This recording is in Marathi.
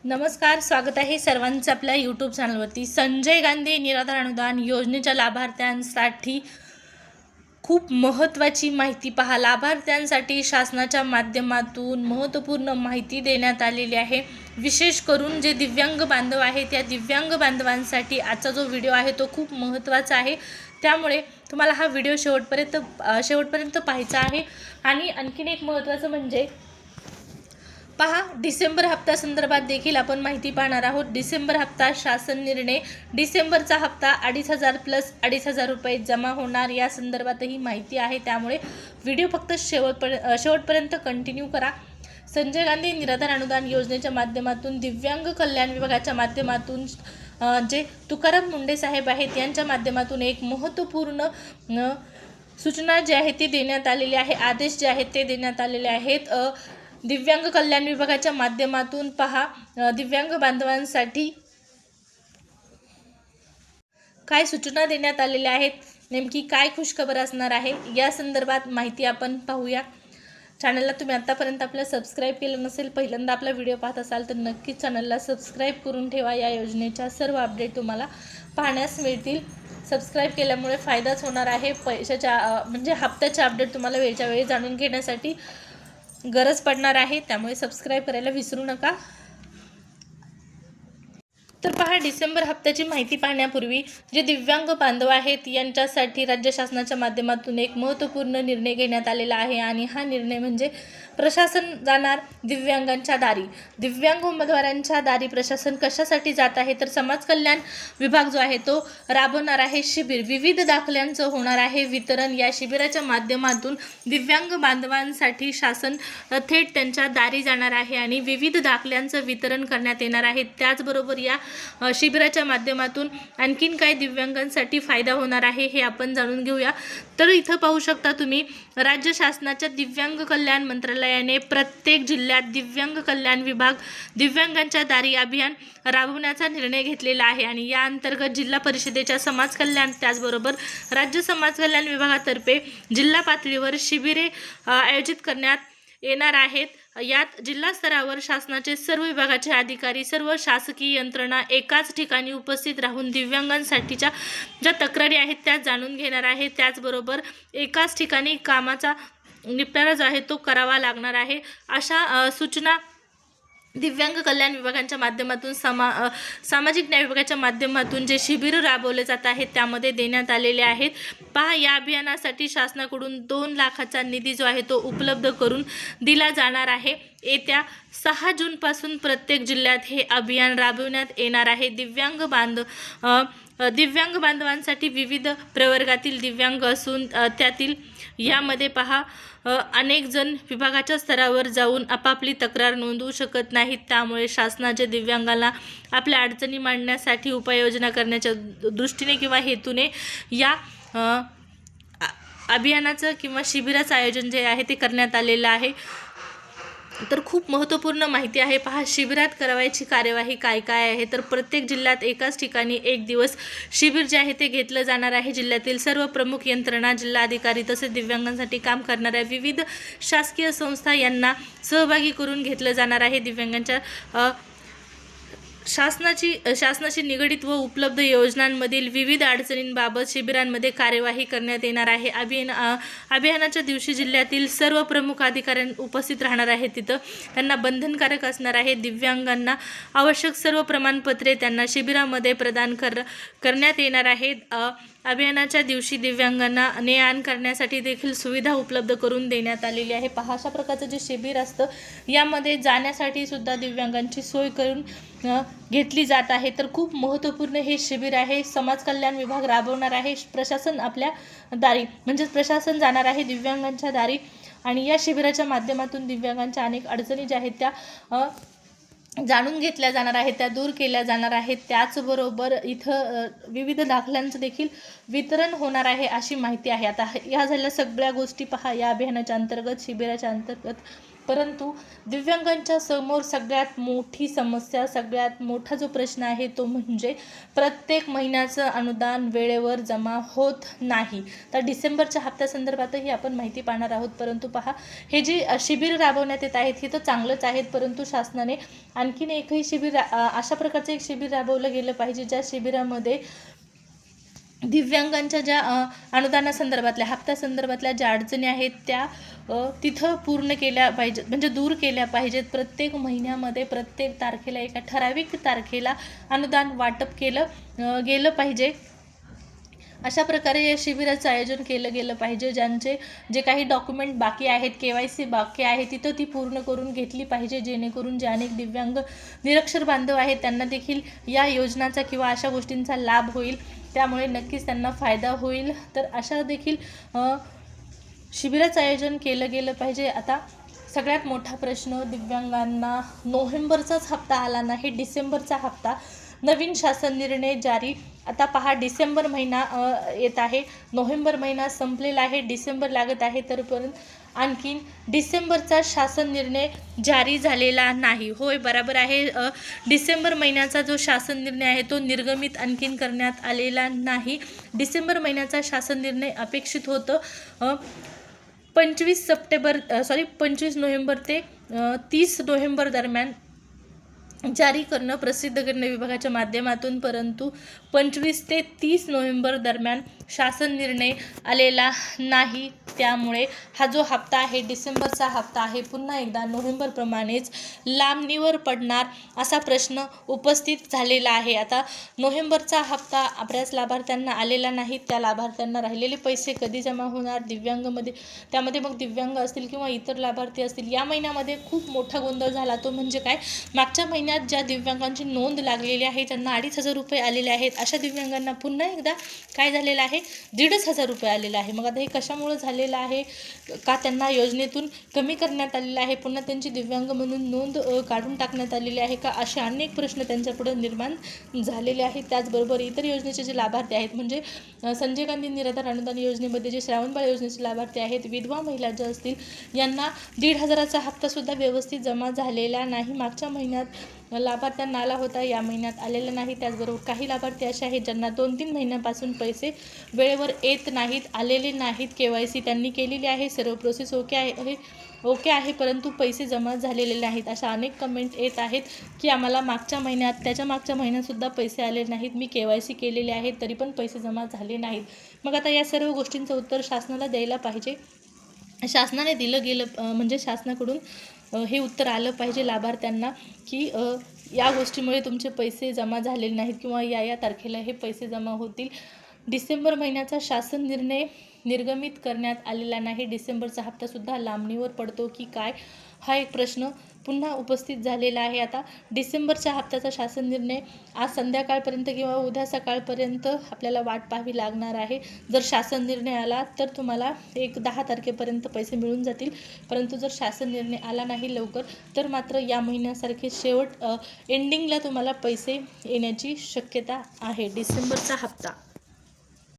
नमस्कार, स्वागत आहे सर्वांचं आपल्या यूट्यूब चॅनलवरती। संजय गांधी निराधार अनुदान योजनेच्या लाभार्थ्यांसाठी खूप महत्त्वाची माहिती पहा। लाभार्थ्यांसाठी शासनाच्या माध्यमातून महत्त्वपूर्ण माहिती देण्यात आलेली आहे। विशेष करून जे दिव्यांग बांधव आहेत त्या दिव्यांग बांधवांसाठी आजचा जो व्हिडिओ आहे तो खूप महत्त्वाचा आहे। त्यामुळे तुम्हाला हा व्हिडिओ शेवटपर्यंत पाहायचा आहे। आणि आणखीन एक महत्त्वाचं म्हणजे पहा, डिसेंबर हप्ता संदर्भात देखील आपण माहिती पाहणार आहोत। डिसेंबर हप्ता शासन निर्णय, डिसेंबरचा हप्ता 2,500 प्लस 2,500 रुपये जमा होणार या संदर्भातही माहिती आहे। त्यामुळे व्हिडिओ फक्त शेवटपर्यंत कंटिन्यू करा। संजय गांधी निराधार अनुदान योजनेच्या माध्यमातून दिव्यांग कल्याण विभागाच्या माध्यमातून जे तुकाराम मुंडे साहेब आहेत यांच्या माध्यमातून एक महत्त्वपूर्ण सूचना जी आहे ती देण्यात आलेली आहे। आदेश जे आहेत ते देण्यात आलेले आहेत। दिव्यांग कल्याण विभागाच्या माध्यमातून पहा, दिव्यांग बांधवांसाठी काय सूचना देण्यात आलेल्या आहेत, नेमकी काय खुशखबर असणार आहे या संदर्भात माहिती आपण पाहूया। चॅनलला तुम्ही आतापर्यंत आपलं सबस्क्राईब केलं नसेल, पहिल्यांदा आपला व्हिडिओ पाहत असाल तर नक्कीच चॅनलला सबस्क्राईब करून ठेवा। या योजनेच्या सर्व अपडेट तुम्हाला पाहण्यास मिळतील। सबस्क्राईब केल्यामुळे फायदाच होणार आहे। पैशाच्या म्हणजे हप्त्याच्या अपडेट तुम्हाला वेळच्या वेळी जाणून घेण्यासाठी गरज पडणार आहे, त्यामुळे सबस्क्राईब करायला विसरू नका। तर पहा, डिसेंबर हप्त्याची माहिती पाहण्यापूर्वी जे दिव्यांग बांधव आहेत यांच्यासाठी राज्य शासनाच्या माध्यमातून एक महत्त्वपूर्ण निर्णय घेण्यात आलेला आहे। आणि हा निर्णय म्हणजे प्रशासन जाणार दिव्यांगांच्या दारी। दिव्यांग उमेदवारांच्या दारी प्रशासन कशासाठी जात आहे, तर समाज कल्याण विभाग जो आहे तो राबवणार आहे शिबिर। विविध दाखल्यांचं होणार आहे वितरण। या शिबिराच्या माध्यमातून दिव्यांग बांधवांसाठी शासन थेट त्यांच्या दारी जाणार आहे आणि विविध दाखल्यांचं वितरण करण्यात येणार आहे। त्याचबरोबर या शिबिराच्या माध्यमातून आणखीन काय दिव्यांगांसाठी फायदा होणार आहे हे आपण जाणून घेऊया। तर इथं पाहू शकता तुम्ही, राज्य शासनाच्या दिव्यांग कल्याण मंत्रालयाने प्रत्येक जिल्ह्यात दिव्यांग कल्याण विभाग दिव्यांगांच्या दारी अभियान राबवण्याचा निर्णय घेतलेला आहे। आणि या अंतर्गत जिल्हा परिषदेच्या समाज कल्याण त्याचबरोबर राज्य समाज कल्याण विभागातर्फे जिल्हा पातळीवर शिबिरे आयोजित करण्यात येणार आहेत। यात जिल्हा स्तरावर शासनाचे सर्व विभागाचे अधिकारी, सर्व शासकीय यंत्रणा एकाच ठिकाणी उपस्थित राहून दिव्यांगांसाठीच्या ज्या तक्रारी आहेत त्या जाणून घेणार आहेत। त्याचबरोबर एकाच ठिकाणी कामाचा निपटारा जो आहे तो करावा लागणार आहे, अशा सूचना दिव्यांग कल्याण विभागाच्या माध्यमातून सामाजिक न्याय विभागाच्या माध्यमातून जे शिबिर राबवले जात आहेत त्यामध्ये देण्यात आलेले आहेत। पहा, या अभियानासाठी शासनाकडून 2 लाखाचा निधी जो आहे तो उपलब्ध करून दिला जाणार आहे। येत्या 6 जूनपासून प्रत्येक जिल्ह्यात हे अभियान राबविण्यात येणार आहे। दिव्यांग बांधवांसाठी विविध प्रवर्गातील दिव्यांग असून त्यातील यामध्ये पहा, अनेक जण विभागाच्या स्तरावर जाऊन आपापली तक्रार नोंदवू शकत नाहीत। त्यामुळे शासनाच्या दिव्यांगांना आपल्या अडचणी मांडण्यासाठी उपाययोजना करण्याच्या दृष्टीने किंवा हेतूने या अभियानाचं किंवा शिबिराचं आयोजन जे आहे ते करण्यात आलेलं आहे। तर खूप महत्त्वपूर्ण माहिती आहे। पहा, शिबिरात करावयाची कार्यवाही काय काय आहे, तर प्रत्येक जिल्ह्यात एकाच ठिकाणी एक दिवस शिबिर जे आहे ते घेतलं जाणार आहे। जिल्ह्यातील सर्व प्रमुख यंत्रणा, जिल्हाधिकारी तसेच दिव्यांगांसाठी काम करणाऱ्या विविध शासकीय संस्था यांना सहभागी करून घेतलं जाणार आहे। दिव्यांगांच्या शासनाशी निगडित व उपलब्ध योजनांमधील विविध अडचणींबाबत शिबिरांमध्ये कार्यवाही करण्यात येणार आहे। अभियानाच्या दिवशी जिल्ह्यातील सर्व प्रमुख अधिकारी उपस्थित राहणार आहेत। तिथं त्यांना बंधनकारक असणार आहे। दिव्यांगांना आवश्यक सर्व प्रमाणपत्रे त्यांना शिबिरामध्ये प्रदान करण्यात येणार आहेत। अभियानाच्या दिवशी दिव्यांगांना ने-आण करण्यासाठी देखील सुविधा उपलब्ध करून देण्यात आलेली आहे। पहा, अशा प्रकारचं जे शिबिर असतं यामध्ये जाण्यासाठी सुद्धा दिव्यांगांची सोय करून घेतली जात आहे। तर खूप महत्त्वपूर्ण हे शिबिर आहे। समाज कल्याण विभाग राबवणार आहे। प्रशासन आपल्या दारी म्हणजेच प्रशासन जाणार आहे दिव्यांगांच्या दारी आणि या शिबिराच्या माध्यमातून दिव्यांगांच्या अनेक अडचणी ज्या आहेत त्या जाणून घेतल्या जाणार आहेत, त्या दूर केल्या जाणार आहेत। त्याचबरोबर इथं विविध दाखल्यांचं देखील वितरण होणार आहे अशी माहिती आहे। आता या झालेल्या सगळ्या गोष्टी पहा, या अभियानाच्या अंतर्गत शिबिराच्या अंतर्गत परंतु दिव्यांगांच्या समोर सगळ्यात मोठी समस्या, सगळ्यात मोठा जो प्रश्न आहे तो म्हणजे प्रत्येक महिन्याचं अनुदान वेळेवर जमा होत नाही. तर डिसेंबरच्या हप्त्यासंदर्भातही आपण माहिती पाहणार आहोत. परंतु पहा, हे जे शिबिर राबवण्यात येत आहेत हे तर चांगलंच आहेत, परंतु शासनाने आणखीन एकही शिबिर अशा प्रकारचं एक शिबिर राबवलं गेलं पाहिजे ज्या शिबिरामध्ये दिव्यांगांच्या ज्या अनुदानासंदर्भातल्या हप्त्यासंदर्भातल्या ज्या अडचणी आहेत त्या तिथं पूर्ण केल्या पाहिजेत, म्हणजे दूर केल्या पाहिजेत. प्रत्येक महिन्यामध्ये प्रत्येक तारखेला एका ठराविक तारखेला अनुदान वाटप केलं गेलं पाहिजे. अशा प्रकारे या शिबिराचं आयोजन केलं गेलं पाहिजे. ज्यांचे जे काही डॉक्युमेंट बाकी आहेत, KYC बाकी आहे, तिथं ती पूर्ण करून घेतली पाहिजे, जेणेकरून जे अनेक दिव्यांग निरक्षर बांधव आहेत त्यांना देखील या योजनाचा किंवा अशा गोष्टींचा लाभ होईल. त्यामुळे नक्कीच त्यांना फायदा होईल. तर अशा देखील शिबिराचं आयोजन केलं गेलं पाहिजे. आता सगळ्यात मोठा प्रश्न, दिव्यांगांना नोव्हेंबरचाच हप्ता आला नाही, डिसेंबरचा हप्ता. नवीन शासन निर्णय जारी. आता पहा, डिसेंबर महिना येत आहे, नोव्हेंबर महिना संपलेला आहे, डिसेंबर लागत आहे, तर पण आणखीन डिसेंबरचा शासन निर्णय जारी झालेला नाही. होय, बरोबर आहे. डिसेंबर महिन्याचा जो शासन निर्णय आहे तो निर्गमित आणखीन करण्यात आलेला नाही. डिसेंबर महिन्याचा शासन निर्णय अपेक्षित होतं 25 नोव्हेंबर ते 30 नोव्हेंबर दरम्यान जारी करणं प्रसिद्ध करणं विभागाच्या माध्यमातून, परंतु 25 ते 30 नोव्हेंबर दरम्यान शासन निर्णय आलेला नाही. त्यामुळे हा जो हप्ता आहे, डिसेंबरचा हप्ता आहे, पुन्हा एकदा नोव्हेंबरप्रमाणेच लांबणीवर पडणार असा प्रश्न उपस्थित झालेला आहे. आता नोव्हेंबरचा हप्ता बऱ्याच लाभार्थ्यांना आलेला नाही, त्या लाभार्थ्यांना राहिलेले पैसे कधी जमा होणार, दिव्यांगमध्ये त्यामध्ये मग दिव्यांग असतील किंवा इतर लाभार्थी असतील. या महिन्यामध्ये खूप मोठा गोंधळ झाला, तो म्हणजे काय, मागच्या महिन्यात ज्या दिव्यांगांची नोंद लागलेली आहे त्यांना 2,500 रुपये आलेले आहेत, अशा दिव्यांगांना पुन्हा एकदा काय झालेलं आहे, 1,500 रुपये आलेले आहे. मग आता हे कशामुळे झालेलं आहे, का त्यांना योजनेतून कमी करण्यात आलेलं आहे, पुन्हा त्यांची दिव्यांग म्हणून नोंद काढून टाकण्यात आलेली आहे का, असे अनेक प्रश्न त्यांच्यापुढे निर्माण झालेले आहेत. त्याचबरोबर इतर योजनेचे जे लाभार्थी आहेत, म्हणजे संजय गांधी निराधार अनुदान योजनेमध्ये जे श्रावणबाळ योजनेचे लाभार्थी आहेत, विधवा महिला ज्या असतील यांना 1,500चा हप्तासुद्धा व्यवस्थित जमा झालेला नाही. मागच्या महिन्यात लाभार्थ्यांना आला होता, या महिन्यात आलेला नाही. त्याचबरोबर काही लाभार्थी असे आहेत ज्यांना 2-3 महिन्यापासून पैसे वेळेवर येत नाहीत, आलेले नाहीत. KYC त्यांनी केलेली आहे, सर्व प्रोसेस ओके आहे, परंतु पैसे जमा झालेले नाहीत. अशा अनेक कमेंट येत आहेत की आम्हाला मागच्या महिन्यात, त्याच्या मागच्या महिन्यातसुद्धा पैसे आले नाहीत, मी KYC केलेले आहेत तरी पण पैसे जमा झाले नाहीत. मग आता या सर्व गोष्टींचं उत्तर शासनाला द्यायला पाहिजे. शासनाने दिलं गेलं, म्हणजे शासनाकडून हे उत्तर आलं पाहिजे लाभार्थ्यांना की या गोष्टीमुळे तुमचे पैसे जमा झालेले नाहीत किंवा या तारखेला हे पैसे जमा होतील. डिसेंबर महिन्याचा शासन निर्णय निर्गमित करण्यात आलेला नाही, डिसेंबरचा हप्तासुद्धा लांबणीवर पडतो की काय, हा एक प्रश्न पुन्हा उपस्थित झालेला आहे. आता डिसेंबरच्या हप्त्याचा शासन निर्णय आज संध्याकाळपर्यंत किंवा उद्या सकाळपर्यंत आपल्याला वाट पाहावी लागणार आहे. जर शासन निर्णय आला तर तुम्हाला 10 तारखेपर्यंत पैसे मिळून जातील, परंतु जर शासन निर्णय आला नाही लवकर तर मात्र या महिन्यासारखे एंडिंगला तुम्हाला पैसे येण्याची शक्यता आहे. डिसेंबरचा हप्ता